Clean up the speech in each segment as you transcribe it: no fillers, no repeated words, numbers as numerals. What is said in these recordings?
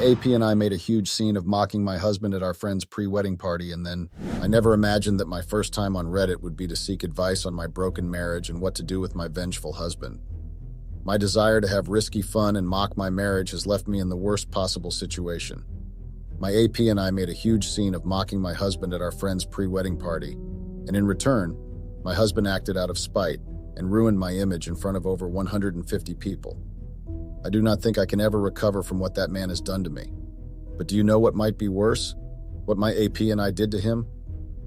AP and I made a huge scene of mocking my husband at our friend's pre-wedding party, and then I never imagined that my first time on Reddit would be to seek advice on my broken marriage and what to do with my vengeful husband. My desire to have risky fun and mock my marriage has left me in the worst possible situation. My AP and I made a huge scene of mocking my husband at our friend's pre-wedding party, and in return, my husband acted out of spite and ruined my image in front of over 150 people. I do not think I can ever recover from what that man has done to me. But do you know what might be worse? What my AP and I did to him?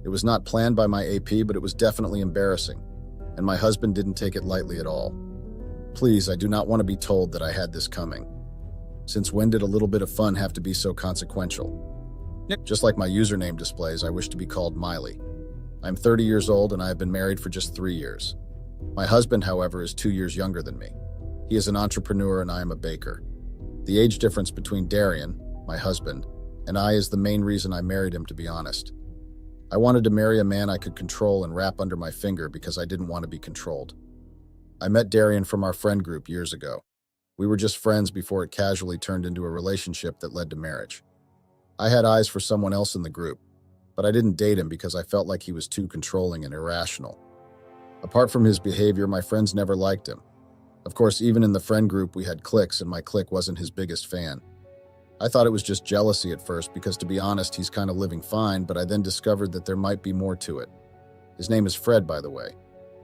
It was not planned by my AP, but it was definitely embarrassing, and my husband didn't take it lightly at all. Please, I do not want to be told that I had this coming. Since when did a little bit of fun have to be so consequential? Just like my username displays, I wish to be called Miley. I'm 30 years old and I have been married for just 3 years. My husband, however, is 2 years younger than me. He is an entrepreneur and I am a baker. The age difference between Darian, my husband, and I is the main reason I married him, to be honest. I wanted to marry a man I could control and wrap under my finger because I didn't want to be controlled. I met Darian from our friend group years ago. We were just friends before it casually turned into a relationship that led to marriage. I had eyes for someone else in the group, but I didn't date him because I felt like he was too controlling and irrational. Apart from his behavior, my friends never liked him. Of course, even in the friend group, we had cliques, and my clique wasn't his biggest fan. I thought it was just jealousy at first because, to be honest, he's kind of living fine, but I then discovered that there might be more to it. His name is Fred, by the way.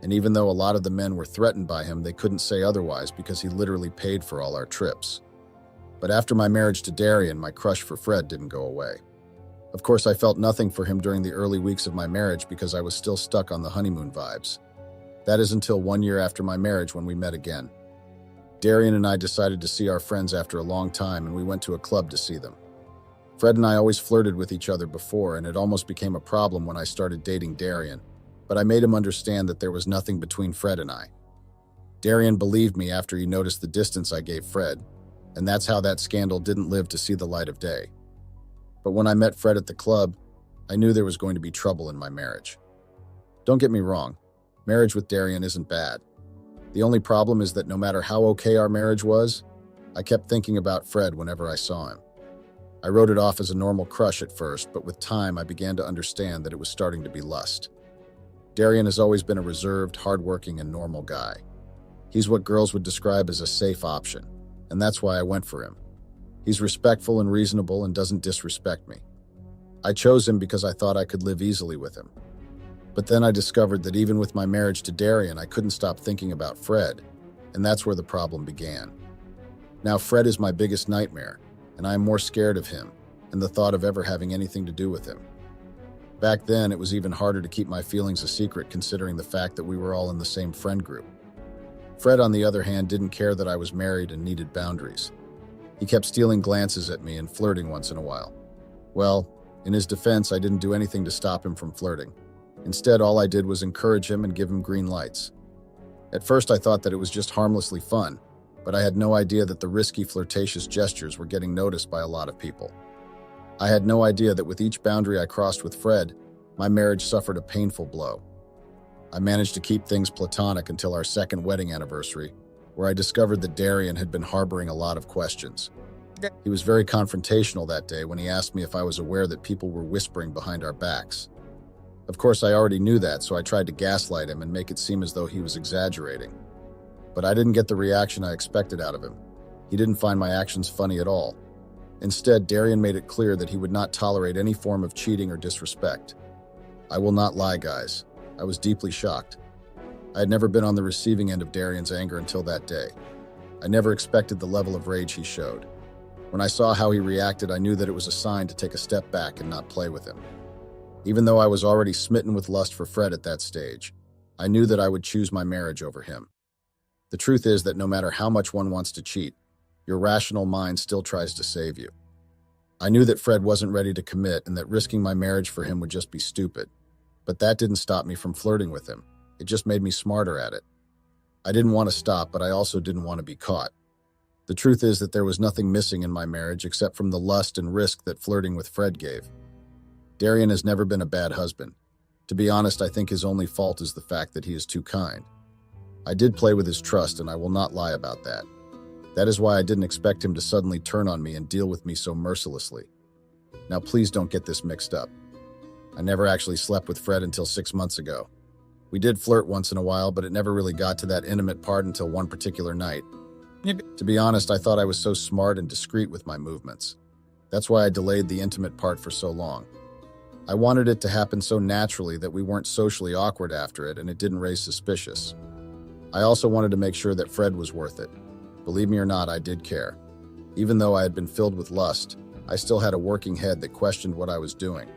And even though a lot of the men were threatened by him, they couldn't say otherwise because he literally paid for all our trips. But after my marriage to Darian, my crush for Fred didn't go away. Of course, I felt nothing for him during the early weeks of my marriage because I was still stuck on the honeymoon vibes. That is until 1 year after my marriage when we met again. Darian and I decided to see our friends after a long time, and we went to a club to see them. Fred and I always flirted with each other before, and it almost became a problem when I started dating Darian, but I made him understand that there was nothing between Fred and I. Darian believed me after he noticed the distance I gave Fred, and that's how that scandal didn't live to see the light of day. But when I met Fred at the club, I knew there was going to be trouble in my marriage. Don't get me wrong, marriage with Darian isn't bad. The only problem is that no matter how okay our marriage was, I kept thinking about Fred whenever I saw him. I wrote it off as a normal crush at first, but with time I began to understand that it was starting to be lust. Darian has always been a reserved, hardworking, and normal guy. He's what girls would describe as a safe option, and that's why I went for him. He's respectful and reasonable and doesn't disrespect me. I chose him because I thought I could live easily with him. But then I discovered that even with my marriage to Darian, I couldn't stop thinking about Fred, and that's where the problem began. Now Fred is my biggest nightmare, and I am more scared of him and the thought of ever having anything to do with him. Back then, it was even harder to keep my feelings a secret considering the fact that we were all in the same friend group. Fred, on the other hand, didn't care that I was married and needed boundaries. He kept stealing glances at me and flirting once in a while. Well, in his defense, I didn't do anything to stop him from flirting. Instead, all I did was encourage him and give him green lights. At first, I thought that it was just harmlessly fun, but I had no idea that the risky, flirtatious gestures were getting noticed by a lot of people. I had no idea that with each boundary I crossed with Fred, my marriage suffered a painful blow. I managed to keep things platonic until our second wedding anniversary, where I discovered that Darian had been harboring a lot of questions. He was very confrontational that day when he asked me if I was aware that people were whispering behind our backs. Of course, I already knew that, so I tried to gaslight him and make it seem as though he was exaggerating. But I didn't get the reaction I expected out of him. He didn't find my actions funny at all. Instead, Darian made it clear that he would not tolerate any form of cheating or disrespect. I will not lie, guys. I was deeply shocked. I had never been on the receiving end of Darian's anger until that day. I never expected the level of rage he showed. When I saw how he reacted, I knew that it was a sign to take a step back and not play with him. Even though I was already smitten with lust for Fred at that stage, I knew that I would choose my marriage over him. The truth is that no matter how much one wants to cheat, your rational mind still tries to save you. I knew that Fred wasn't ready to commit and that risking my marriage for him would just be stupid. But that didn't stop me from flirting with him. It just made me smarter at it. I didn't want to stop, but I also didn't want to be caught. The truth is that there was nothing missing in my marriage except from the lust and risk that flirting with Fred gave. Darian has never been a bad husband. To be honest, I think his only fault is the fact that he is too kind. I did play with his trust, and I will not lie about that. That is why I didn't expect him to suddenly turn on me and deal with me so mercilessly. Now please don't get this mixed up. I never actually slept with Fred until 6 months ago. We did flirt once in a while, but it never really got to that intimate part until one particular night. To be honest, I thought I was so smart and discreet with my movements. That's why I delayed the intimate part for so long. I wanted it to happen so naturally that we weren't socially awkward after it and it didn't raise suspicious. I also wanted to make sure that Fred was worth it. Believe me or not, I did care. Even though I had been filled with lust, I still had a working head that questioned what I was doing.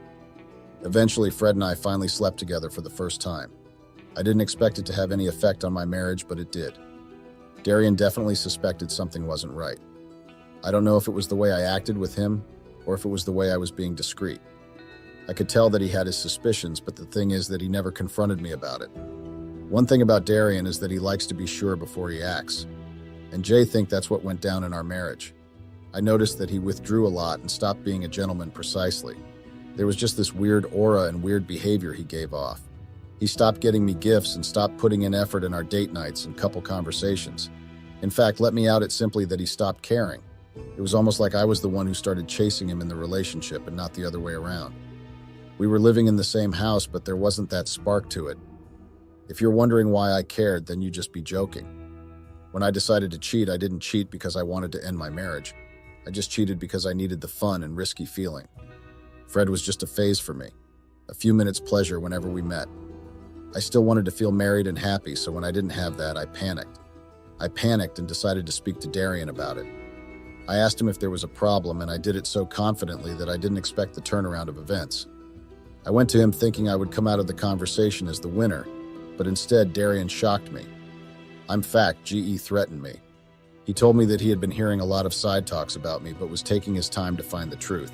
Eventually, Fred and I finally slept together for the first time. I didn't expect it to have any effect on my marriage, but it did. Darian definitely suspected something wasn't right. I don't know if it was the way I acted with him or if it was the way I was being discreet. I could tell that he had his suspicions, but the thing is that he never confronted me about it. One thing about Darian is that he likes to be sure before he acts. And Jay think that's what went down in our marriage. I noticed that he withdrew a lot and stopped being a gentleman precisely. There was just this weird aura and weird behavior he gave off. He stopped getting me gifts and stopped putting in effort in our date nights and couple conversations. In fact, let me out it simply that he stopped caring. It was almost like I was the one who started chasing him in the relationship and not the other way around. We were living in the same house, but there wasn't that spark to it. If you're wondering why I cared, then you just be joking. When I decided to cheat, I didn't cheat because I wanted to end my marriage. I just cheated because I needed the fun and risky feeling. Fred was just a phase for me, a few minutes pleasure whenever we met. I still wanted to feel married and happy, so when I didn't have that, I panicked. I panicked and decided to speak to Darian about it. I asked him if there was a problem, and I did it so confidently that I didn't expect the turnaround of events. I went to him thinking I would come out of the conversation as the winner, but instead Darian shocked me. In fact, GE threatened me. He told me that he had been hearing a lot of side talks about me, but was taking his time to find the truth.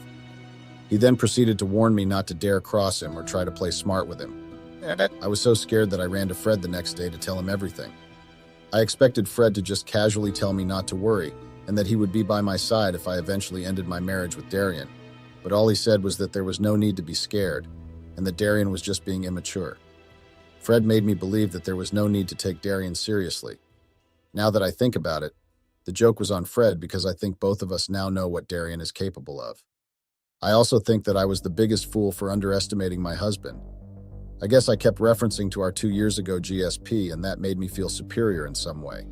He then proceeded to warn me not to dare cross him or try to play smart with him. I was so scared that I ran to Fred the next day to tell him everything. I expected Fred to just casually tell me not to worry, and that he would be by my side if I eventually ended my marriage with Darian. But all he said was that there was no need to be scared, and that Darian was just being immature. Fred made me believe that there was no need to take Darian seriously. Now that I think about it, the joke was on Fred because I think both of us now know what Darian is capable of. I also think that I was the biggest fool for underestimating my husband. I guess I kept referencing to our 2 years ago GSP, and that made me feel superior in some way.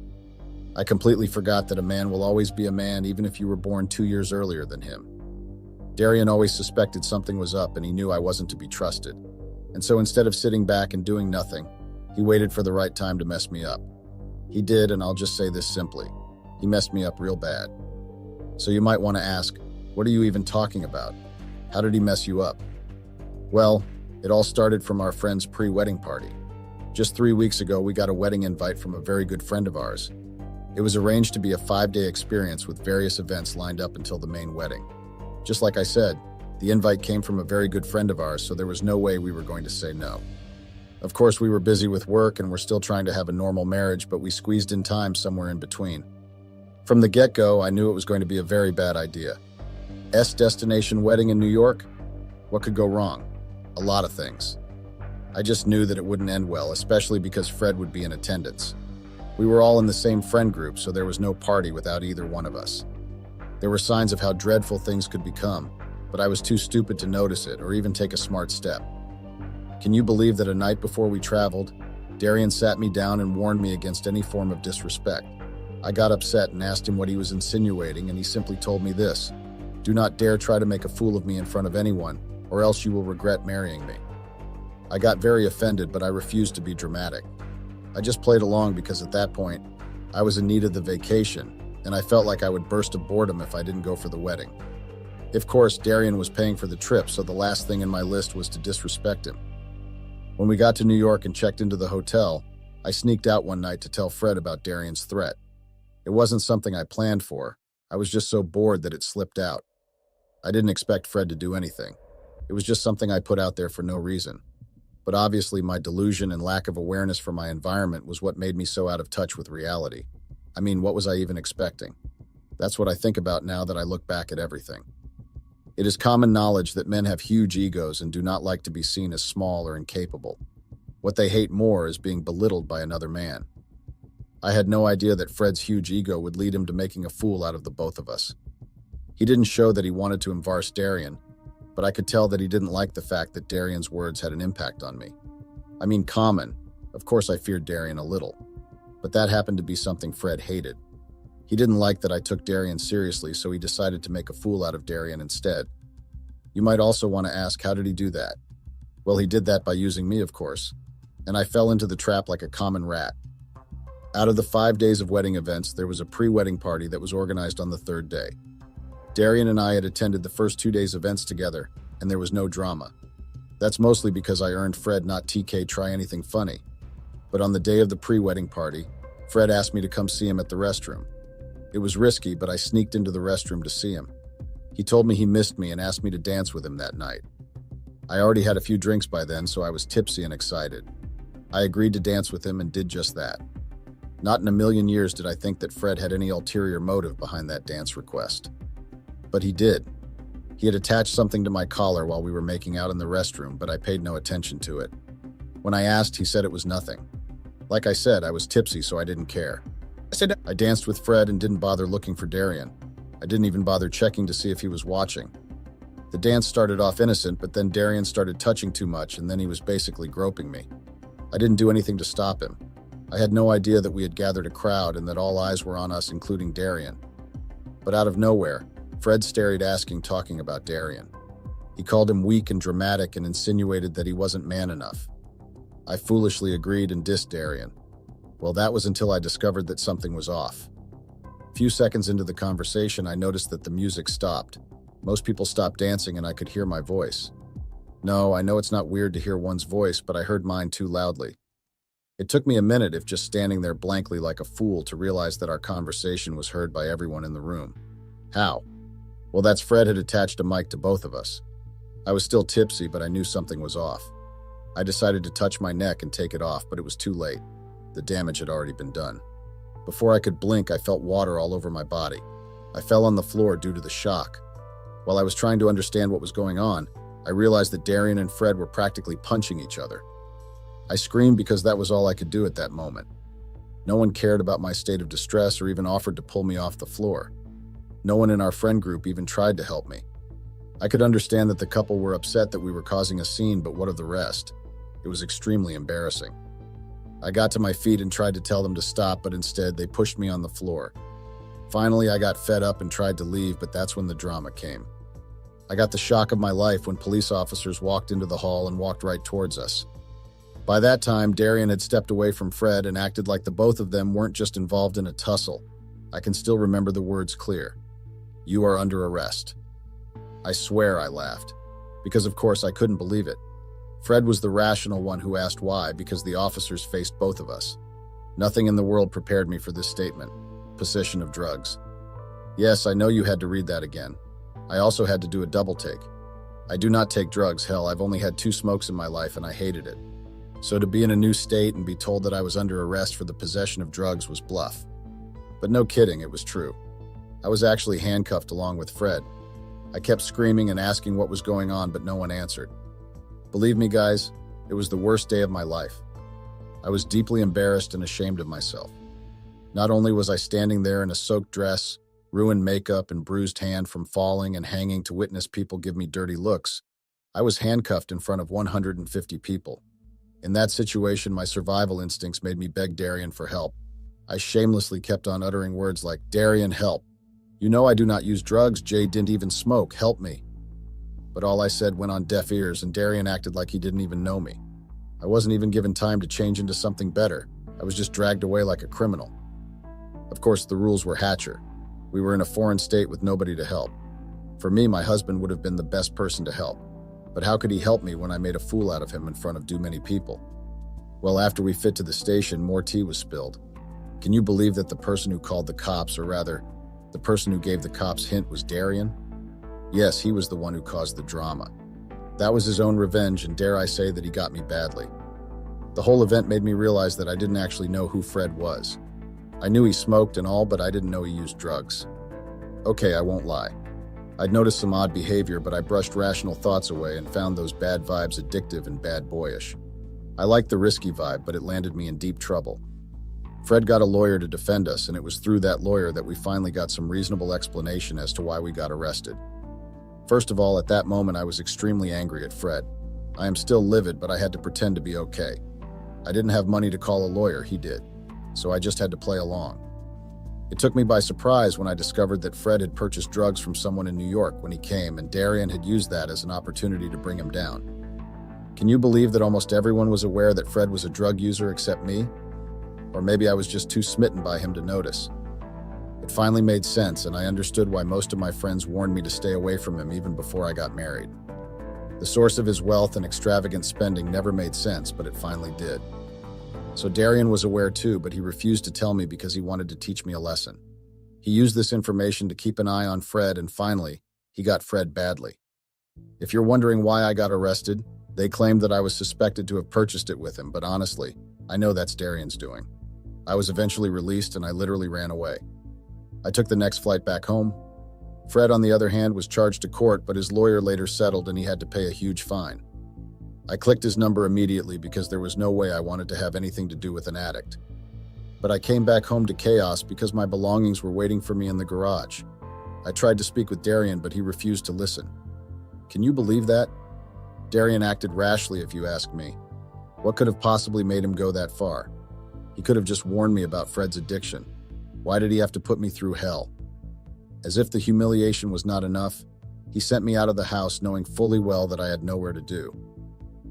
I completely forgot that a man will always be a man even if you were born 2 years earlier than him. Darian always suspected something was up and he knew I wasn't to be trusted. And so instead of sitting back and doing nothing, he waited for the right time to mess me up. He did, and I'll just say this simply. He messed me up real bad. So you might want to ask, what are you even talking about? How did he mess you up? Well, it all started from our friend's pre-wedding party. Just 3 weeks ago, we got a wedding invite from a very good friend of ours. It was arranged to be a 5-day experience with various events lined up until the main wedding. Just like I said, the invite came from a very good friend of ours, so there was no way we were going to say no. Of course, we were busy with work and we're still trying to have a normal marriage, but we squeezed in time somewhere in between. From the get-go, I knew it was going to be a very bad idea. Destination wedding in New York? What could go wrong? A lot of things. I just knew that it wouldn't end well, especially because Fred would be in attendance. We were all in the same friend group, so there was no party without either one of us. There were signs of how dreadful things could become, but I was too stupid to notice it or even take a smart step. Can you believe that a night before we traveled, Darian sat me down and warned me against any form of disrespect? I got upset and asked him what he was insinuating, and he simply told me this: "Do not dare try to make a fool of me in front of anyone, or else you will regret marrying me." I got very offended, but I refused to be dramatic. I just played along because at that point, I was in need of the vacation, and I felt like I would burst of boredom if I didn't go for the wedding. Of course, Darian was paying for the trip, so the last thing in my list was to disrespect him. When we got to New York and checked into the hotel, I sneaked out one night to tell Fred about Darian's threat. It wasn't something I planned for. I was just so bored that it slipped out. I didn't expect Fred to do anything. It was just something I put out there for no reason. But obviously my delusion and lack of awareness for my environment was what made me so out of touch with reality. I mean, what was I even expecting? That's what I think about now that I look back at everything. It is common knowledge that men have huge egos and do not like to be seen as small or incapable. What they hate more is being belittled by another man. I had no idea that Fred's huge ego would lead him to making a fool out of the both of us. He didn't show that he wanted to embarrass Darian, but I could tell that he didn't like the fact that Darian's words had an impact on me. I mean, common. Of course I feared Darian a little, but that happened to be something Fred hated. He didn't like that I took Darian seriously, so he decided to make a fool out of Darian instead. You might also want to ask, how did he do that? Well, he did that by using me, of course, and I fell into the trap like a common rat. Out of the 5 days of wedding events, there was a pre-wedding party that was organized on the third day. Darian and I had attended the first 2 days' events together, and there was no drama. That's mostly because I earned Fred not TK try anything funny. But on the day of the pre-wedding party, Fred asked me to come see him at the restroom. It was risky, but I sneaked into the restroom to see him. He told me he missed me and asked me to dance with him that night. I already had a few drinks by then, so I was tipsy and excited. I agreed to dance with him and did just that. Not in a million years did I think that Fred had any ulterior motive behind that dance request. But he did. He had attached something to my collar while we were making out in the restroom, but I paid no attention to it. When I asked, he said it was nothing. Like I said, I was tipsy, so I didn't care. I danced with Fred and didn't bother looking for Darian. I didn't even bother checking to see if he was watching. The dance started off innocent, but then Darian started touching too much, and then he was basically groping me. I didn't do anything to stop him. I had no idea that we had gathered a crowd and that all eyes were on us, including Darian. But out of nowhere, Fred started talking about Darian. He called him weak and dramatic and insinuated that he wasn't man enough. I foolishly agreed and dissed Darian. Well, that was until I discovered that something was off. A few seconds into the conversation, I noticed that the music stopped. Most people stopped dancing and I could hear my voice. No, I know it's not weird to hear one's voice, but I heard mine too loudly. It took me a minute, if just standing there blankly like a fool, to realize that our conversation was heard by everyone in the room. How? Well, that's Fred had attached a mic to both of us. I was still tipsy, but I knew something was off. I decided to touch my neck and take it off, but it was too late. The damage had already been done. Before I could blink, I felt water all over my body. I fell on the floor due to the shock. While I was trying to understand what was going on, I realized that Darian and Fred were practically punching each other. I screamed because that was all I could do at that moment. No one cared about my state of distress or even offered to pull me off the floor. No one in our friend group even tried to help me. I could understand that the couple were upset that we were causing a scene, but what of the rest? It was extremely embarrassing. I got to my feet and tried to tell them to stop, but instead they pushed me on the floor. Finally, I got fed up and tried to leave, but that's when the drama came. I got the shock of my life when police officers walked into the hall and walked right towards us. By that time, Darian had stepped away from Fred and acted like the both of them weren't just involved in a tussle. I can still remember the words clear. "You are under arrest." I swear I laughed, because of course I couldn't believe it. Fred was the rational one who asked why, because the officers faced both of us. Nothing in the world prepared me for this statement. Possession of drugs. Yes, I know you had to read that again. I also had to do a double take. I do not take drugs, hell, I've only had 2 smokes in my life and I hated it. So to be in a new state and be told that I was under arrest for the possession of drugs was bluff. But no kidding, it was true. I was actually handcuffed along with Fred. I kept screaming and asking what was going on, but no one answered. Believe me, guys, it was the worst day of my life. I was deeply embarrassed and ashamed of myself. Not only was I standing there in a soaked dress, ruined makeup, and bruised hand from falling and hanging to witness people give me dirty looks, I was handcuffed in front of 150 people. In that situation, my survival instincts made me beg Darian for help. I shamelessly kept on uttering words like, "Darian, help. You know I do not use drugs, Jay didn't even smoke, help me." But all I said went on deaf ears and Darian acted like he didn't even know me. I wasn't even given time to change into something better. I was just dragged away like a criminal. Of course, the rules were Hatcher. We were in a foreign state with nobody to help. For me, my husband would have been the best person to help. But how could he help me when I made a fool out of him in front of too many people? Well, after we fit to the station, more tea was spilled. Can you believe that the person who called the cops, or rather, the person who gave the cops hint, was Darian? Yes, he was the one who caused the drama. That was his own revenge, and dare I say that he got me badly. The whole event made me realize that I didn't actually know who Fred was. I knew he smoked and all, but I didn't know he used drugs. Okay, I won't lie. I'd noticed some odd behavior, but I brushed rational thoughts away and found those bad vibes addictive and bad boyish. I liked the risky vibe, but it landed me in deep trouble. Fred got a lawyer to defend us, and it was through that lawyer that we finally got some reasonable explanation as to why we got arrested. First of all, at that moment, I was extremely angry at Fred. I am still livid, but I had to pretend to be okay. I didn't have money to call a lawyer, he did, so I just had to play along. It took me by surprise when I discovered that Fred had purchased drugs from someone in New York when he came, and Darian had used that as an opportunity to bring him down. Can you believe that almost everyone was aware that Fred was a drug user except me? Or maybe I was just too smitten by him to notice. It finally made sense, and I understood why most of my friends warned me to stay away from him even before I got married. The source of his wealth and extravagant spending never made sense, but it finally did. So Darian was aware too, but he refused to tell me because he wanted to teach me a lesson. He used this information to keep an eye on Fred, and finally, he got Fred badly. If you're wondering why I got arrested, they claimed that I was suspected to have purchased it with him, but honestly, I know that's Darian's doing. I was eventually released, and I literally ran away. I took the next flight back home. Fred, on the other hand, was charged to court, but his lawyer later settled and he had to pay a huge fine. I clicked his number immediately because there was no way I wanted to have anything to do with an addict. But I came back home to chaos because my belongings were waiting for me in the garage. I tried to speak with Darian, but he refused to listen. Can you believe that? Darian acted rashly, if you ask me. What could have possibly made him go that far? He could have just warned me about Fred's addiction. Why did he have to put me through hell? As if the humiliation was not enough, he sent me out of the house knowing fully well that I had nowhere to do.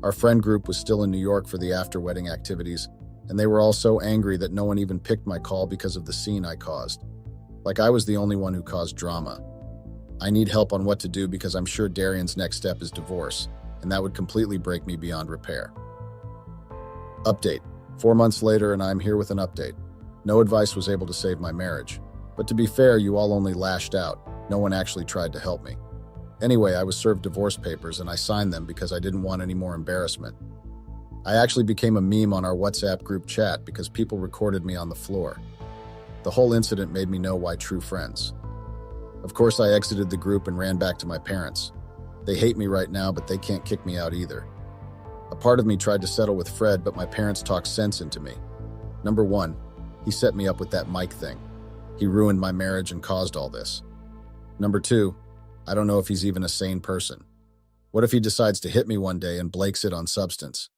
Our friend group was still in New York for the after-wedding activities, and they were all so angry that no one even picked my call because of the scene I caused. Like I was the only one who caused drama. I need help on what to do because I'm sure Darian's next step is divorce, and that would completely break me beyond repair. Update. 4 months later, and I'm here with an update. No advice was able to save my marriage. But to be fair, you all only lashed out. No one actually tried to help me. Anyway, I was served divorce papers and I signed them because I didn't want any more embarrassment. I actually became a meme on our WhatsApp group chat because people recorded me on the floor. The whole incident made me know why true friends. Of course, I exited the group and ran back to my parents. They hate me right now, but they can't kick me out either. A part of me tried to settle with Fred, but my parents talked sense into me. Number one, he set me up with that Mike thing. He ruined my marriage and caused all this. Number two, I don't know if he's even a sane person. What if he decides to hit me one day and blakes it on substance?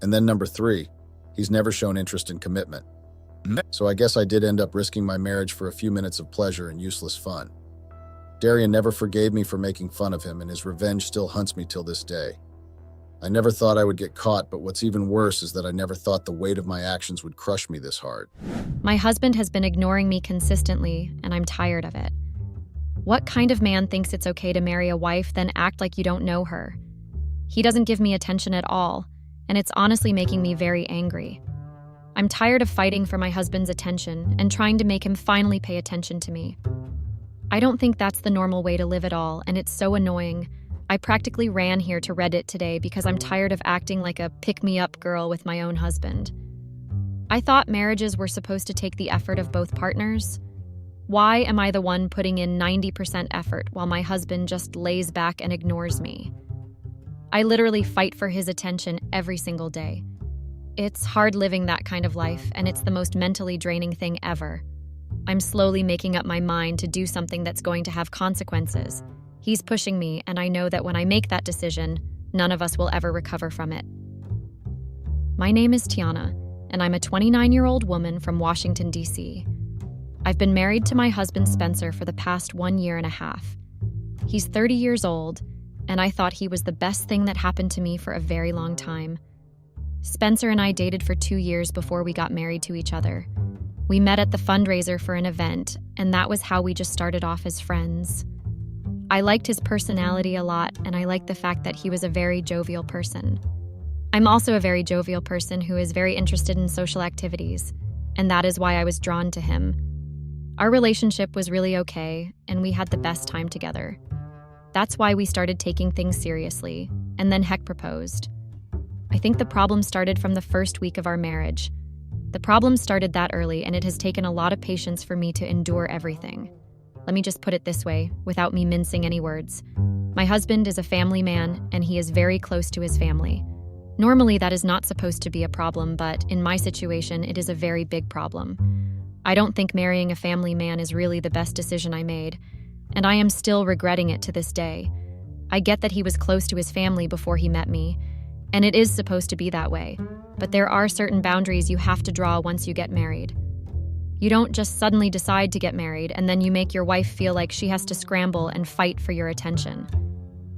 And then number three, he's never shown interest in commitment. So I guess I did end up risking my marriage for a few minutes of pleasure and useless fun. Darian never forgave me for making fun of him, and his revenge still haunts me till this day. I never thought I would get caught, but what's even worse is that I never thought the weight of my actions would crush me this hard. My husband has been ignoring me consistently, and I'm tired of it. What kind of man thinks it's okay to marry a wife, then act like you don't know her? He doesn't give me attention at all, and it's honestly making me very angry. I'm tired of fighting for my husband's attention and trying to make him finally pay attention to me. I don't think that's the normal way to live at all, and it's so annoying. I practically ran here to Reddit today because I'm tired of acting like a pick-me-up girl with my own husband. I thought marriages were supposed to take the effort of both partners. Why am I the one putting in 90% effort while my husband just lays back and ignores me? I literally fight for his attention every single day. It's hard living that kind of life, and it's the most mentally draining thing ever. I'm slowly making up my mind to do something that's going to have consequences. He's pushing me, and I know that when I make that decision, none of us will ever recover from it. My name is Tiana, and I'm a 29-year-old woman from Washington, D.C. I've been married to my husband Spencer for the past 1 year and a half. He's 30 years old, and I thought he was the best thing that happened to me for a very long time. Spencer and I dated for 2 years before we got married to each other. We met at the fundraiser for an event, and that was how we just started off as friends. I liked his personality a lot, and I liked the fact that he was a very jovial person. I'm also a very jovial person who is very interested in social activities, and that is why I was drawn to him. Our relationship was really okay, and we had the best time together. That's why we started taking things seriously, and then Heck proposed. I think the problem started from the first week of our marriage. The problem started that early, and it has taken a lot of patience for me to endure everything. Let me just put it this way, without me mincing any words. My husband is a family man, and he is very close to his family. Normally, that is not supposed to be a problem, but in my situation, it is a very big problem. I don't think marrying a family man is really the best decision I made, and I am still regretting it to this day. I get that he was close to his family before he met me, and it is supposed to be that way, but there are certain boundaries you have to draw once you get married. You don't just suddenly decide to get married and then you make your wife feel like she has to scramble and fight for your attention.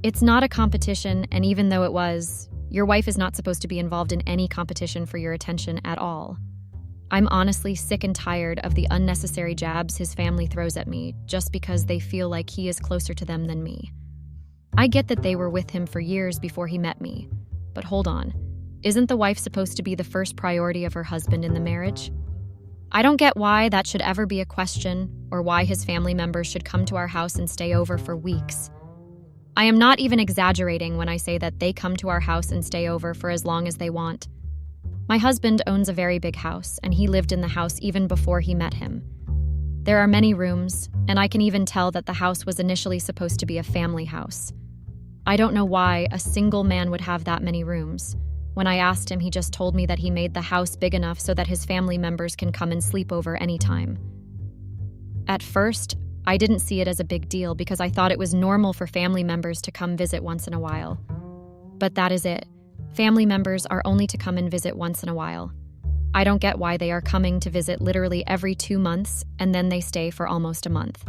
It's not a competition, and even though it was, your wife is not supposed to be involved in any competition for your attention at all. I'm honestly sick and tired of the unnecessary jabs his family throws at me just because they feel like he is closer to them than me. I get that they were with him for years before he met me, but hold on. Isn't the wife supposed to be the first priority of her husband in the marriage? I don't get why that should ever be a question, or why his family members should come to our house and stay over for weeks. I am not even exaggerating when I say that they come to our house and stay over for as long as they want. My husband owns a very big house, and he lived in the house even before he met him. There are many rooms, and I can even tell that the house was initially supposed to be a family house. I don't know why a single man would have that many rooms. When I asked him, he just told me that he made the house big enough so that his family members can come and sleep over anytime. At first, I didn't see it as a big deal because I thought it was normal for family members to come visit once in a while. But that is it. Family members are only to come and visit once in a while. I don't get why they are coming to visit literally every 2 months and then they stay for almost a month.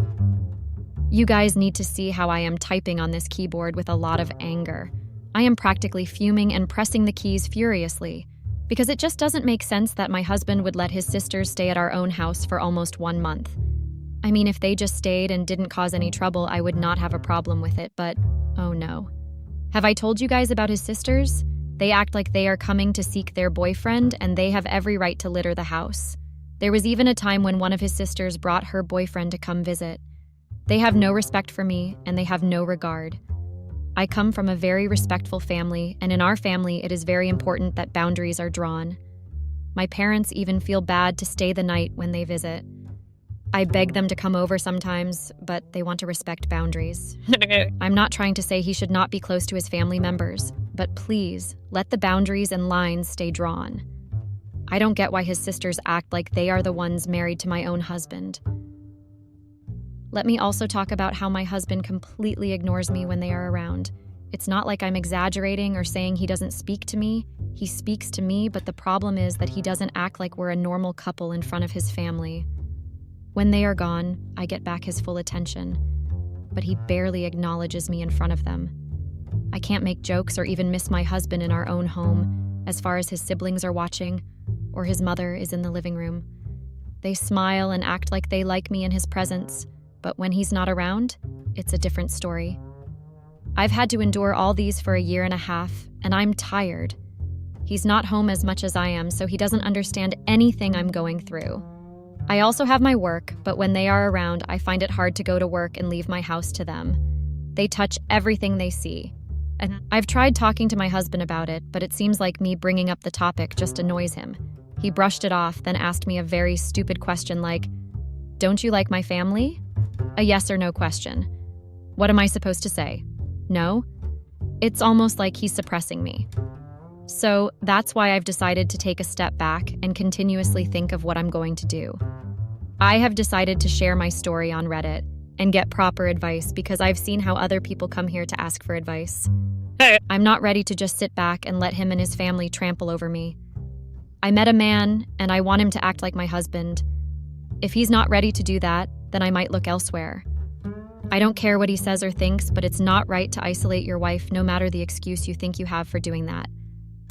You guys need to see how I am typing on this keyboard with a lot of anger. I am practically fuming and pressing the keys furiously because it just doesn't make sense that my husband would let his sisters stay at our own house for almost 1 month. I mean, if they just stayed and didn't cause any trouble, I would not have a problem with it, but oh no. Have I told you guys about his sisters? They act like they are coming to seek their boyfriend, and they have every right to litter the house. There was even a time when one of his sisters brought her boyfriend to come visit. They have no respect for me, and they have no regard. I come from a very respectful family, and in our family, it is very important that boundaries are drawn. My parents even feel bad to stay the night when they visit. I beg them to come over sometimes, but they want to respect boundaries. I'm not trying to say he should not be close to his family members, but please, let the boundaries and lines stay drawn. I don't get why his sisters act like they are the ones married to my own husband. Let me also talk about how my husband completely ignores me when they are around. It's not like I'm exaggerating or saying he doesn't speak to me. He speaks to me, but the problem is that he doesn't act like we're a normal couple in front of his family. When they are gone, I get back his full attention, but he barely acknowledges me in front of them. I can't make jokes or even miss my husband in our own home, as far as his siblings are watching, or his mother is in the living room. They smile and act like they like me in his presence, but when he's not around, it's a different story. I've had to endure all these for 1.5 years, and I'm tired. He's not home as much as I am, so he doesn't understand anything I'm going through. I also have my work, but when they are around, I find it hard to go to work and leave my house to them. They touch everything they see. And I've tried talking to my husband about it, but it seems like me bringing up the topic just annoys him. He brushed it off, then asked me a very stupid question like, "Don't you like my family?" A yes or no question. What am I supposed to say? No? It's almost like he's suppressing me. So that's why I've decided to take a step back and continuously think of what I'm going to do. I have decided to share my story on Reddit and get proper advice because I've seen how other people come here to ask for advice. I'm not ready to just sit back and let him and his family trample over me. I met a man and I want him to act like my husband. If he's not ready to do that, then I might look elsewhere. I don't care what he says or thinks, but it's not right to isolate your wife no matter the excuse you think you have for doing that.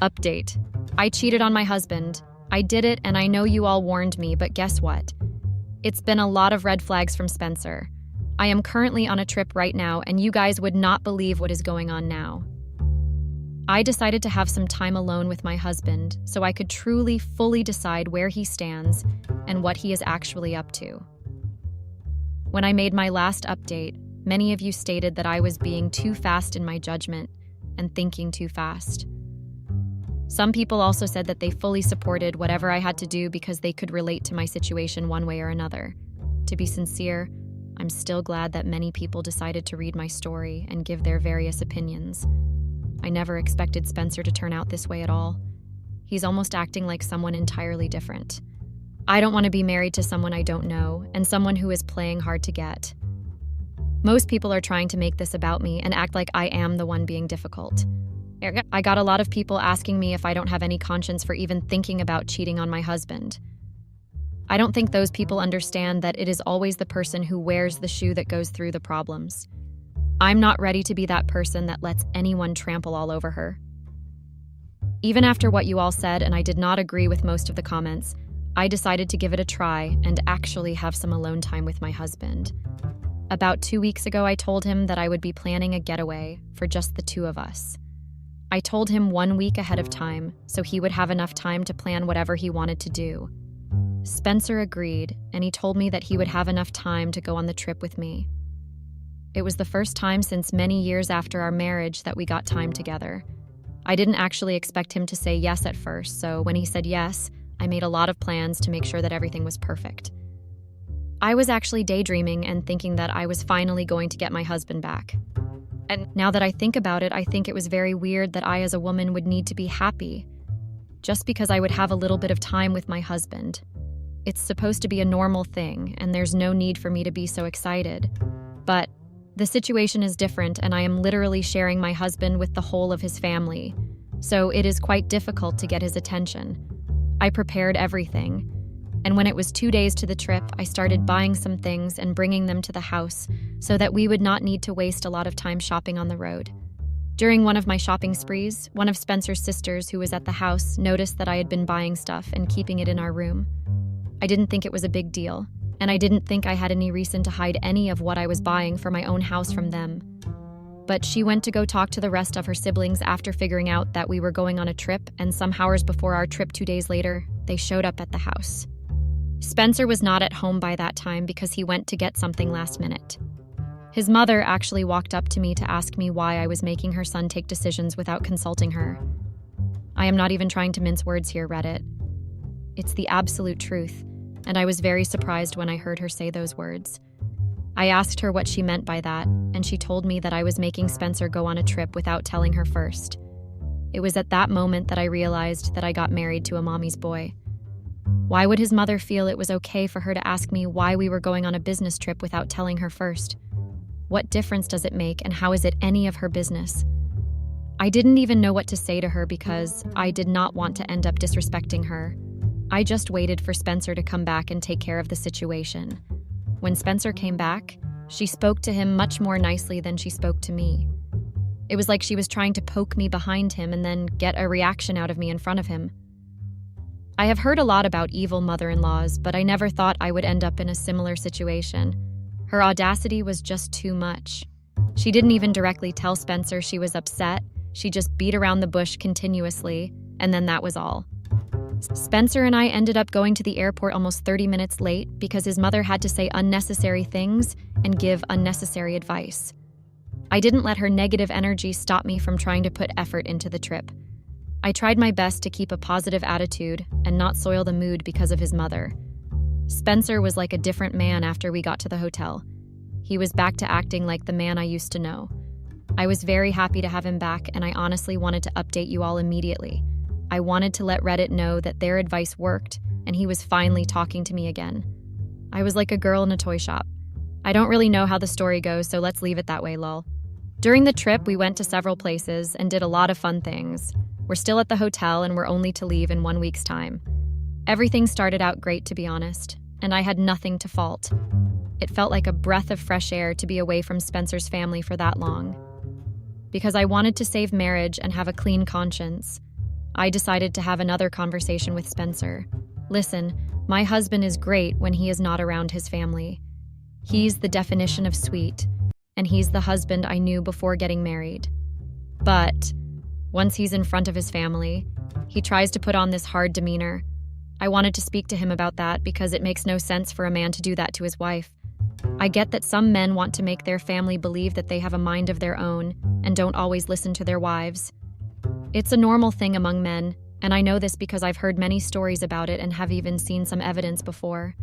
Update. I cheated on my husband. I did it and I know you all warned me, but guess what? It's been a lot of red flags from Spencer. I am currently on a trip right now and you guys would not believe what is going on now. I decided to have some time alone with my husband so I could truly, fully decide where he stands and what he is actually up to. When I made my last update, many of you stated that I was being too fast in my judgment and thinking too fast. Some people also said that they fully supported whatever I had to do because they could relate to my situation one way or another. To be sincere, I'm still glad that many people decided to read my story and give their various opinions. I never expected Spencer to turn out this way at all. He's almost acting like someone entirely different. I don't want to be married to someone I don't know and someone who is playing hard to get. Most people are trying to make this about me and act like I am the one being difficult. I got a lot of people asking me if I don't have any conscience for even thinking about cheating on my husband. I don't think those people understand that it is always the person who wears the shoe that goes through the problems. I'm not ready to be that person that lets anyone trample all over her. Even after what you all said, and I did not agree with most of the comments, I decided to give it a try and actually have some alone time with my husband. About 2 weeks ago, I told him that I would be planning a getaway for just the two of us. I told him 1 week ahead of time so he would have enough time to plan whatever he wanted to do. Spencer agreed, and he told me that he would have enough time to go on the trip with me. It was the first time since many years after our marriage that we got time together. I didn't actually expect him to say yes at first, so when he said yes, I made a lot of plans to make sure that everything was perfect. I was actually daydreaming and thinking that I was finally going to get my husband back. And now that I think about it, I think it was very weird that I as a woman would need to be happy just because I would have a little bit of time with my husband. It's supposed to be a normal thing, and there's no need for me to be so excited. But the situation is different, and I am literally sharing my husband with the whole of his family, so it is quite difficult to get his attention. I prepared everything, and when it was 2 days to the trip, I started buying some things and bringing them to the house so that we would not need to waste a lot of time shopping on the road. During one of my shopping sprees, one of Spencer's sisters who was at the house noticed that I had been buying stuff and keeping it in our room. I didn't think it was a big deal, and I didn't think I had any reason to hide any of what I was buying for my own house from them. But she went to go talk to the rest of her siblings after figuring out that we were going on a trip, and some hours before our trip 2 days later, they showed up at the house. Spencer was not at home by that time because he went to get something last minute. His mother actually walked up to me to ask me why I was making her son take decisions without consulting her. I am not even trying to mince words here, Reddit. It's the absolute truth, and I was very surprised when I heard her say those words. I asked her what she meant by that, and she told me that I was making Spencer go on a trip without telling her first. It was at that moment that I realized that I got married to a mommy's boy. Why would his mother feel it was okay for her to ask me why we were going on a business trip without telling her first? What difference does it make, and how is it any of her business? I didn't even know what to say to her because I did not want to end up disrespecting her. I just waited for Spencer to come back and take care of the situation. When Spencer came back, she spoke to him much more nicely than she spoke to me. It was like she was trying to poke me behind him and then get a reaction out of me in front of him. I have heard a lot about evil mother-in-laws, but I never thought I would end up in a similar situation. Her audacity was just too much. She didn't even directly tell Spencer she was upset. She just beat around the bush continuously, and then that was all. Spencer and I ended up going to the airport almost 30 minutes late because his mother had to say unnecessary things and give unnecessary advice. I didn't let her negative energy stop me from trying to put effort into the trip. I tried my best to keep a positive attitude and not soil the mood because of his mother. Spencer was like a different man after we got to the hotel. He was back to acting like the man I used to know. I was very happy to have him back, and I honestly wanted to update you all immediately. I wanted to let Reddit know that their advice worked, and he was finally talking to me again. I was like a girl in a toy shop. I don't really know how the story goes, so let's leave it that way, lol. During the trip, we went to several places and did a lot of fun things. We're still at the hotel, and we're only to leave in 1 week's time. Everything started out great, to be honest, and I had nothing to fault. It felt like a breath of fresh air to be away from Spencer's family for that long. Because I wanted to save marriage and have a clean conscience, I decided to have another conversation with Spencer. Listen, my husband is great when he is not around his family. He's the definition of sweet, and he's the husband I knew before getting married. But once he's in front of his family, he tries to put on this hard demeanor. I wanted to speak to him about that because it makes no sense for a man to do that to his wife. I get that some men want to make their family believe that they have a mind of their own and don't always listen to their wives. It's a normal thing among men, and I know this because I've heard many stories about it and have even seen some evidence before.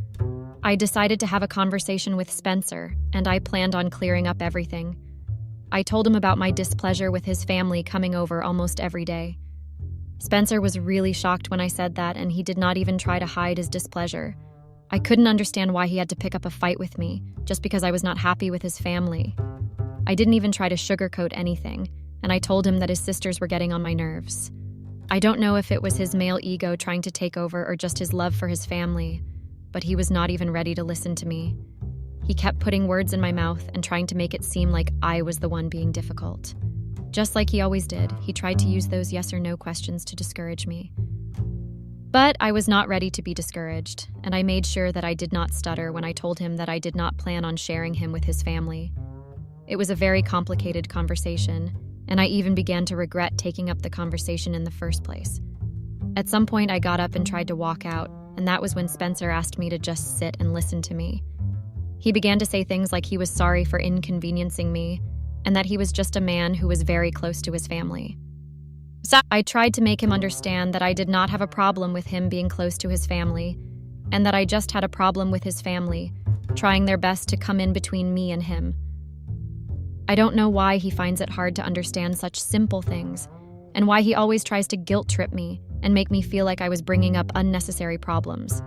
I decided to have a conversation with Spencer, and I planned on clearing up everything. I told him about my displeasure with his family coming over almost every day. Spencer was really shocked when I said that, and he did not even try to hide his displeasure. I couldn't understand why he had to pick up a fight with me just because I was not happy with his family. I didn't even try to sugarcoat anything, and I told him that his sisters were getting on my nerves. I don't know if it was his male ego trying to take over or just his love for his family, but he was not even ready to listen to me. He kept putting words in my mouth and trying to make it seem like I was the one being difficult. Just like he always did, he tried to use those yes or no questions to discourage me. But I was not ready to be discouraged, and I made sure that I did not stutter when I told him that I did not plan on sharing him with his family. It was a very complicated conversation, and I even began to regret taking up the conversation in the first place. At some point, I got up and tried to walk out, and that was when Spencer asked me to just sit and listen to me. He began to say things like he was sorry for inconveniencing me, and that he was just a man who was very close to his family. So I tried to make him understand that I did not have a problem with him being close to his family, and that I just had a problem with his family, trying their best to come in between me and him. I don't know why he finds it hard to understand such simple things, and why he always tries to guilt trip me and make me feel like I was bringing up unnecessary problems.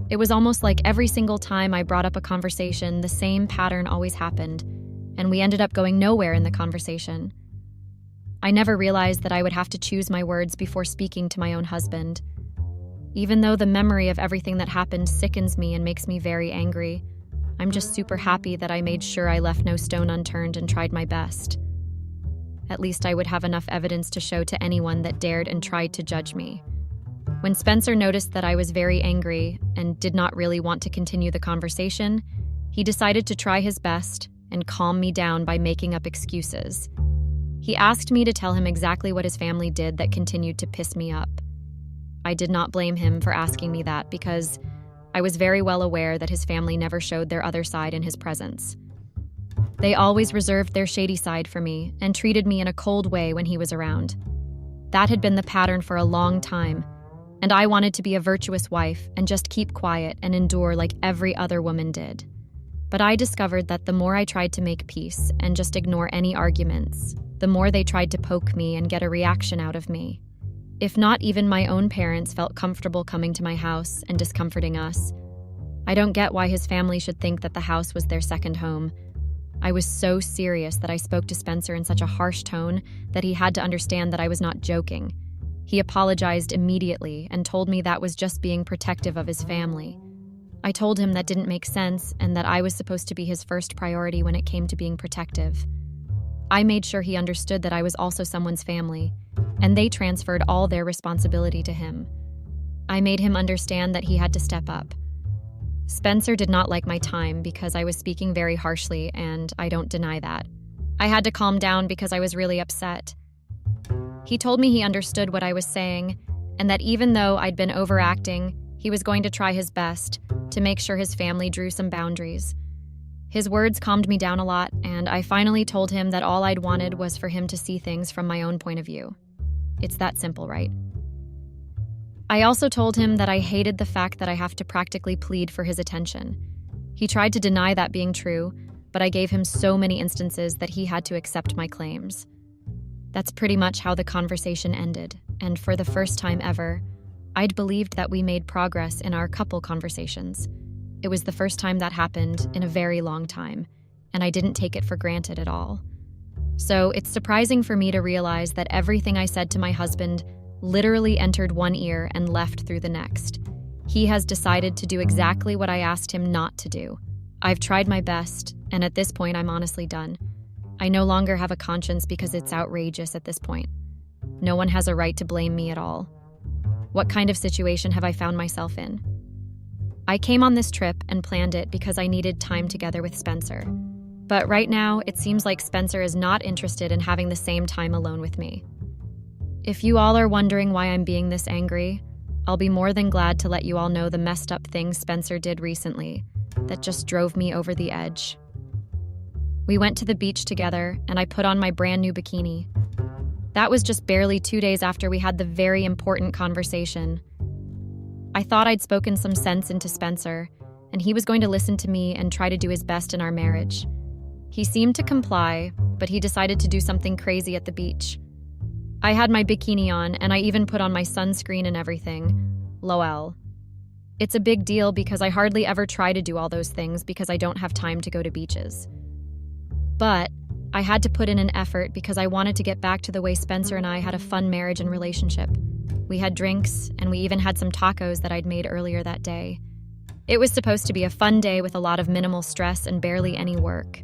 It was almost like every single time I brought up a conversation, the same pattern always happened, and we ended up going nowhere in the conversation. I never realized that I would have to choose my words before speaking to my own husband. Even though the memory of everything that happened sickens me and makes me very angry, I'm just super happy that I made sure I left no stone unturned and tried my best. At least I would have enough evidence to show to anyone that dared and tried to judge me. When Spencer noticed that I was very angry and did not really want to continue the conversation, he decided to try his best and calm me down by making up excuses. He asked me to tell him exactly what his family did that continued to piss me up. I did not blame him for asking me that because I was very well aware that his family never showed their other side in his presence. They always reserved their shady side for me and treated me in a cold way when he was around. That had been the pattern for a long time, and I wanted to be a virtuous wife and just keep quiet and endure like every other woman did. But I discovered that the more I tried to make peace and just ignore any arguments, the more they tried to poke me and get a reaction out of me. If not even my own parents felt comfortable coming to my house and discomforting us. I don't get why his family should think that the house was their second home. I was so serious that I spoke to Spencer in such a harsh tone that he had to understand that I was not joking. He apologized immediately and told me that was just being protective of his family. I told him that didn't make sense and that I was supposed to be his first priority when it came to being protective. I made sure he understood that I was also someone's family, and they transferred all their responsibility to him. I made him understand that he had to step up. Spencer did not like my time because I was speaking very harshly, and I don't deny that. I had to calm down because I was really upset. He told me he understood what I was saying, and that even though I'd been overacting, he was going to try his best to make sure his family drew some boundaries. His words calmed me down a lot, and I finally told him that all I'd wanted was for him to see things from my own point of view. It's that simple, right? I also told him that I hated the fact that I have to practically plead for his attention. He tried to deny that being true, but I gave him so many instances that he had to accept my claims. That's pretty much how the conversation ended, and for the first time ever, I'd believed that we made progress in our couple conversations. It was the first time that happened in a very long time, and I didn't take it for granted at all. So it's surprising for me to realize that everything I said to my husband literally entered one ear and left through the next. He has decided to do exactly what I asked him not to do. I've tried my best, and at this point I'm honestly done. I no longer have a conscience because it's outrageous at this point. No one has a right to blame me at all. What kind of situation have I found myself in? I came on this trip and planned it because I needed time together with Spencer. But right now, it seems like Spencer is not interested in having the same time alone with me. If you all are wondering why I'm being this angry, I'll be more than glad to let you all know the messed up things Spencer did recently that just drove me over the edge. We went to the beach together, and I put on my brand new bikini. That was just barely 2 days after we had the very important conversation. I thought I'd spoken some sense into Spencer, and he was going to listen to me and try to do his best in our marriage. He seemed to comply, but he decided to do something crazy at the beach. I had my bikini on, and I even put on my sunscreen and everything. Lol. It's a big deal because I hardly ever try to do all those things because I don't have time to go to beaches. But I had to put in an effort because I wanted to get back to the way Spencer and I had a fun marriage and relationship. We had drinks, and we even had some tacos that I'd made earlier that day. It was supposed to be a fun day with a lot of minimal stress and barely any work.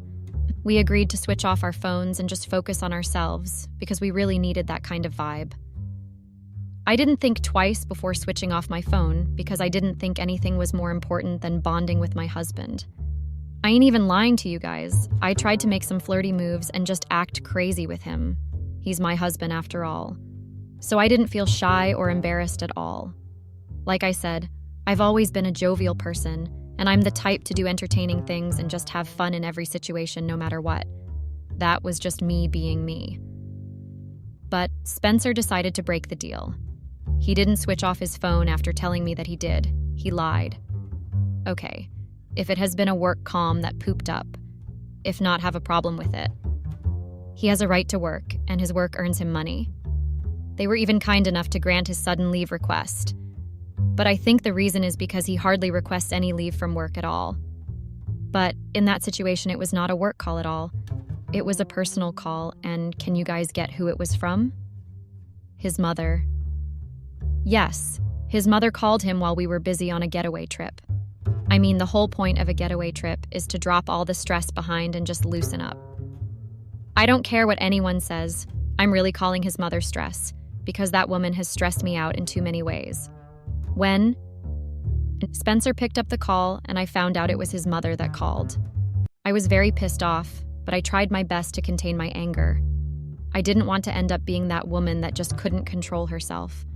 We agreed to switch off our phones and just focus on ourselves because we really needed that kind of vibe. I didn't think twice before switching off my phone because I didn't think anything was more important than bonding with my husband. I ain't even lying to you guys. I tried to make some flirty moves and just act crazy with him. He's my husband after all. So I didn't feel shy or embarrassed at all. Like I said, I've always been a jovial person, and I'm the type to do entertaining things and just have fun in every situation no matter what. That was just me being me. But Spencer decided to break the deal. He didn't switch off his phone after telling me that he did. He lied. Okay, if it has been a work calm that pooped up. If not, have a problem with it. He has a right to work, and his work earns him money. They were even kind enough to grant his sudden leave request. But I think the reason is because he hardly requests any leave from work at all. But in that situation, it was not a work call at all. It was a personal call, and can you guys get who it was from? His mother. Yes, his mother called him while we were busy on a getaway trip. I mean, the whole point of a getaway trip is to drop all the stress behind and just loosen up. I don't care what anyone says. I'm really calling his mother stress, because that woman has stressed me out in too many ways. When Spencer picked up the call and I found out it was his mother that called. I was very pissed off, but I tried my best to contain my anger. I didn't want to end up being that woman that just couldn't control herself.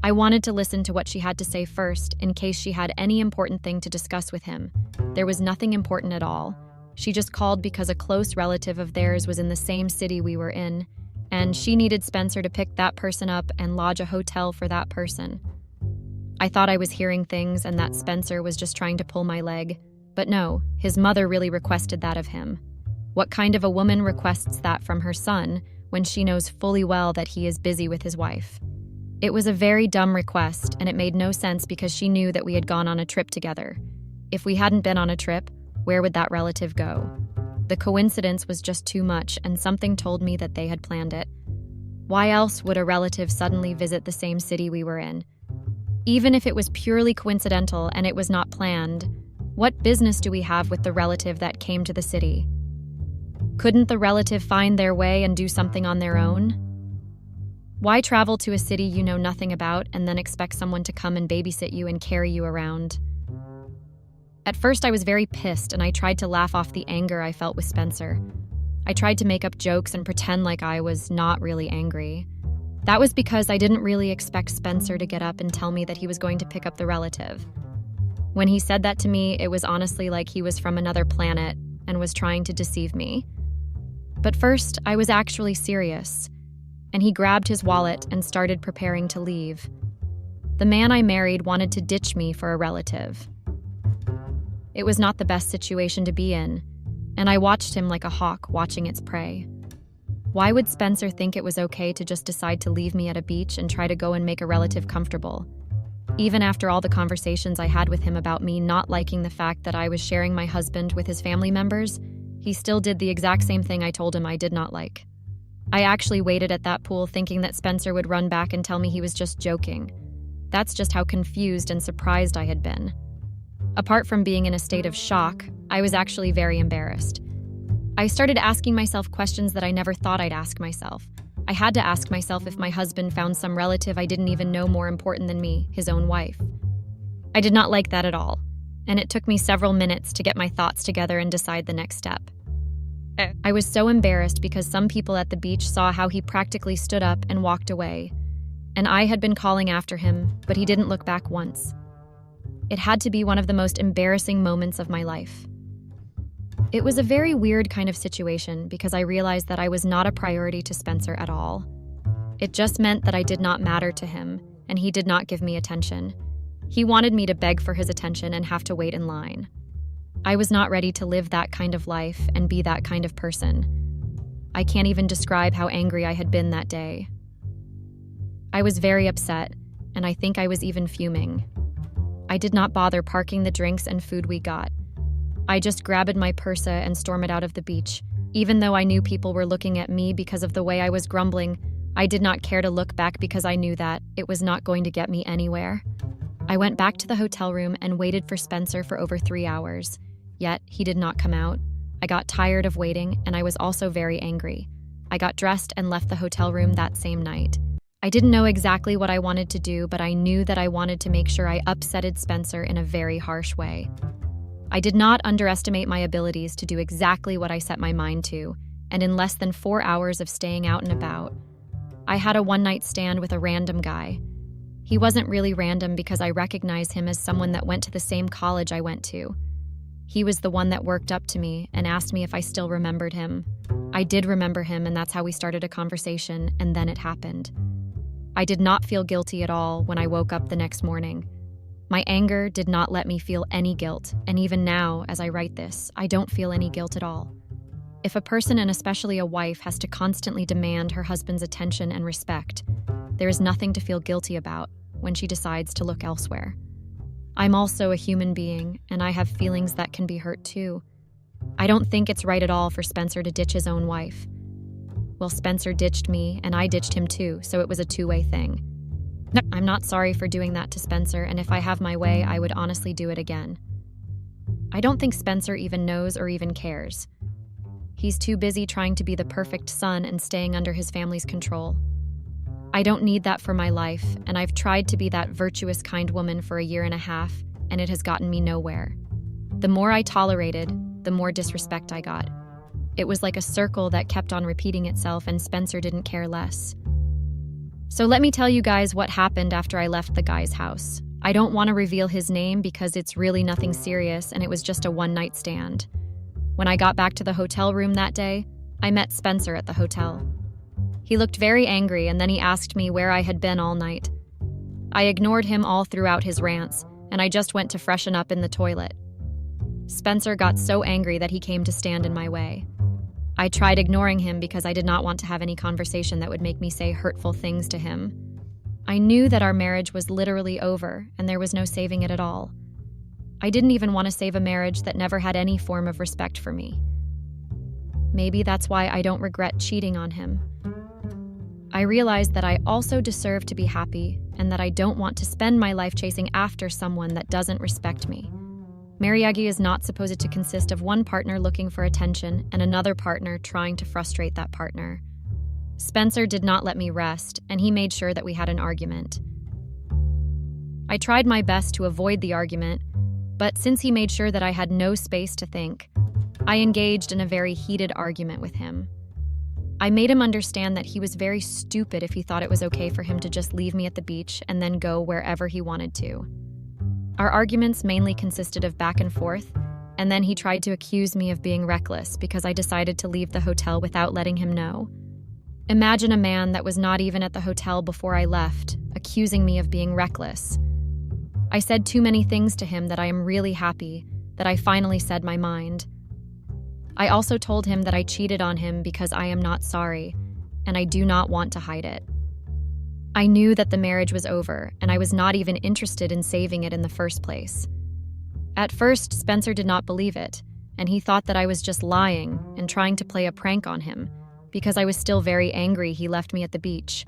I wanted to listen to what she had to say first in case she had any important thing to discuss with him. There was nothing important at all. She just called because a close relative of theirs was in the same city we were in, and she needed Spencer to pick that person up and lodge a hotel for that person. I thought I was hearing things and that Spencer was just trying to pull my leg, but no, his mother really requested that of him. What kind of a woman requests that from her son when she knows fully well that he is busy with his wife? It was a very dumb request, and it made no sense because she knew that we had gone on a trip together. If we hadn't been on a trip, where would that relative go? The coincidence was just too much, and something told me that they had planned it. Why else would a relative suddenly visit the same city we were in? Even if it was purely coincidental and it was not planned, what business do we have with the relative that came to the city? Couldn't the relative find their way and do something on their own? Why travel to a city you know nothing about and then expect someone to come and babysit you and carry you around? At first, I was very pissed and I tried to laugh off the anger I felt with Spencer. I tried to make up jokes and pretend like I was not really angry. That was because I didn't really expect Spencer to get up and tell me that he was going to pick up the relative. When he said that to me, it was honestly like he was from another planet and was trying to deceive me. But first, I was actually serious, and he grabbed his wallet and started preparing to leave. The man I married wanted to ditch me for a relative. It was not the best situation to be in, and I watched him like a hawk watching its prey. Why would Spencer think it was okay to just decide to leave me at a beach and try to go and make a relative comfortable? Even after all the conversations I had with him about me not liking the fact that I was sharing my husband with his family members, he still did the exact same thing I told him I did not like. I actually waited at that pool thinking that Spencer would run back and tell me he was just joking. That's just how confused and surprised I had been. Apart from being in a state of shock, I was actually very embarrassed. I started asking myself questions that I never thought I'd ask myself. I had to ask myself if my husband found some relative I didn't even know more important than me, his own wife. I did not like that at all, and it took me several minutes to get my thoughts together and decide the next step. I was so embarrassed because some people at the beach saw how he practically stood up and walked away, and I had been calling after him, but he didn't look back once. It had to be one of the most embarrassing moments of my life. It was a very weird kind of situation because I realized that I was not a priority to Spencer at all. It just meant that I did not matter to him, and he did not give me attention. He wanted me to beg for his attention and have to wait in line. I was not ready to live that kind of life and be that kind of person. I can't even describe how angry I had been that day. I was very upset, and I think I was even fuming. I did not bother parking the drinks and food we got. I just grabbed my purse and stormed out of the beach. Even though I knew people were looking at me because of the way I was grumbling, I did not care to look back because I knew that it was not going to get me anywhere. I went back to the hotel room and waited for Spencer for over 3 hours. Yet, he did not come out. I got tired of waiting, and I was also very angry. I got dressed and left the hotel room that same night. I didn't know exactly what I wanted to do, but I knew that I wanted to make sure I upsetted Spencer in a very harsh way. I did not underestimate my abilities to do exactly what I set my mind to, and in less than 4 hours of staying out and about, I had a one-night stand with a random guy. He wasn't really random because I recognized him as someone that went to the same college I went to. He was the one that worked up to me and asked me if I still remembered him. I did remember him, and that's how we started a conversation, and then it happened. I did not feel guilty at all when I woke up the next morning. My anger did not let me feel any guilt, and even now, as I write this, I don't feel any guilt at all. If a person, and especially a wife, has to constantly demand her husband's attention and respect, there is nothing to feel guilty about when she decides to look elsewhere. I'm also a human being, and I have feelings that can be hurt too. I don't think it's right at all for Spencer to ditch his own wife. Well, Spencer ditched me, and I ditched him too, so it was a two-way thing. No, I'm not sorry for doing that to Spencer, and if I have my way, I would honestly do it again. I don't think Spencer even knows or even cares. He's too busy trying to be the perfect son and staying under his family's control. I don't need that for my life, and I've tried to be that virtuous, kind woman for 1.5 years, and it has gotten me nowhere. The more I tolerated, the more disrespect I got. It was like a circle that kept on repeating itself, and Spencer didn't care less. So let me tell you guys what happened after I left the guy's house. I don't want to reveal his name because it's really nothing serious, and it was just a one-night stand. When I got back to the hotel room that day, I met Spencer at the hotel. He looked very angry, and then he asked me where I had been all night. I ignored him all throughout his rants, and I just went to freshen up in the toilet. Spencer got so angry that he came to stand in my way. I tried ignoring him because I did not want to have any conversation that would make me say hurtful things to him. I knew that our marriage was literally over, and there was no saving it at all. I didn't even want to save a marriage that never had any form of respect for me. Maybe that's why I don't regret cheating on him. I realized that I also deserve to be happy, and that I don't want to spend my life chasing after someone that doesn't respect me. Marriage is not supposed to consist of one partner looking for attention and another partner trying to frustrate that partner. Spencer did not let me rest, and he made sure that we had an argument. I tried my best to avoid the argument, but since he made sure that I had no space to think, I engaged in a very heated argument with him. I made him understand that he was very stupid if he thought it was okay for him to just leave me at the beach and then go wherever he wanted to. Our arguments mainly consisted of back and forth, and then he tried to accuse me of being reckless because I decided to leave the hotel without letting him know. Imagine a man that was not even at the hotel before I left, accusing me of being reckless. I said too many things to him that I am really happy that I finally said my mind. I also told him that I cheated on him because I am not sorry, and I do not want to hide it. I knew that the marriage was over, and I was not even interested in saving it in the first place. At first, Spencer did not believe it, and he thought that I was just lying and trying to play a prank on him, because I was still very angry he left me at the beach.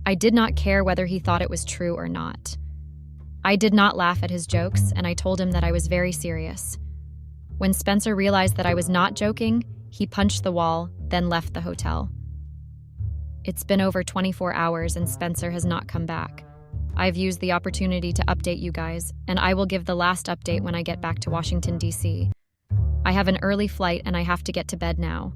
I did not care whether he thought it was true or not. I did not laugh at his jokes, and I told him that I was very serious. When Spencer realized that I was not joking, he punched the wall, then left the hotel. It's been over 24 hours and Spencer has not come back. I've used the opportunity to update you guys, and I will give the last update when I get back to Washington, D.C. I have an early flight and I have to get to bed now.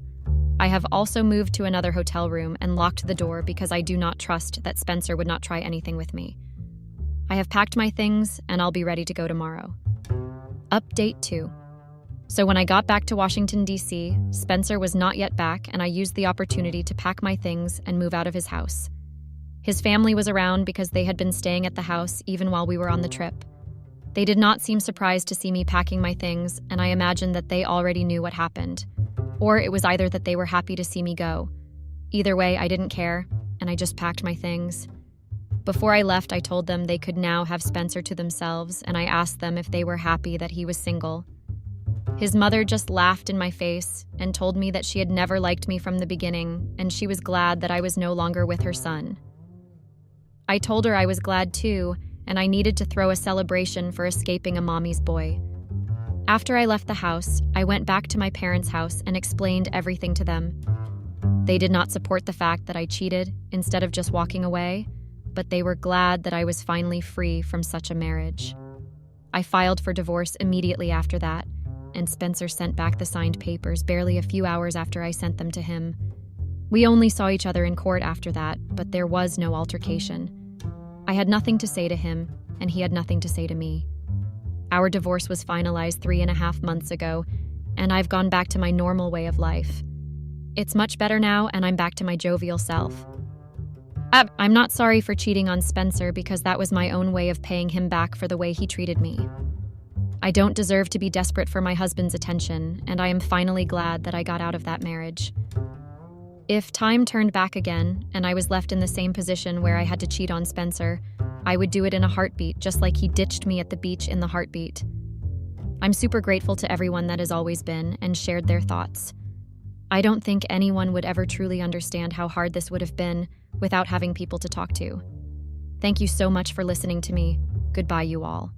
I have also moved to another hotel room and locked the door because I do not trust that Spencer would not try anything with me. I have packed my things and I'll be ready to go tomorrow. Update 2. So when I got back to Washington, D.C., Spencer was not yet back, and I used the opportunity to pack my things and move out of his house. His family was around because they had been staying at the house even while we were on the trip. They did not seem surprised to see me packing my things, and I imagined that they already knew what happened. Or it was either that they were happy to see me go. Either way, I didn't care, and I just packed my things. Before I left, I told them they could now have Spencer to themselves, and I asked them if they were happy that he was single. His mother just laughed in my face and told me that she had never liked me from the beginning, and she was glad that I was no longer with her son. I told her I was glad too, and I needed to throw a celebration for escaping a mommy's boy. After I left the house, I went back to my parents' house and explained everything to them. They did not support the fact that I cheated instead of just walking away, but they were glad that I was finally free from such a marriage. I filed for divorce immediately after that, and Spencer sent back the signed papers barely a few hours after I sent them to him. We only saw each other in court after that, but there was no altercation. I had nothing to say to him, and he had nothing to say to me. Our divorce was finalized 3.5 months ago, and I've gone back to my normal way of life. It's much better now, and I'm back to my jovial self. I'm not sorry for cheating on Spencer because that was my own way of paying him back for the way he treated me. I don't deserve to be desperate for my husband's attention, and I am finally glad that I got out of that marriage. If time turned back again, and I was left in the same position where I had to cheat on Spencer, I would do it in a heartbeat, just like he ditched me at the beach in the heartbeat. I'm super grateful to everyone that has always been and shared their thoughts. I don't think anyone would ever truly understand how hard this would have been without having people to talk to. Thank you so much for listening to me. Goodbye, you all.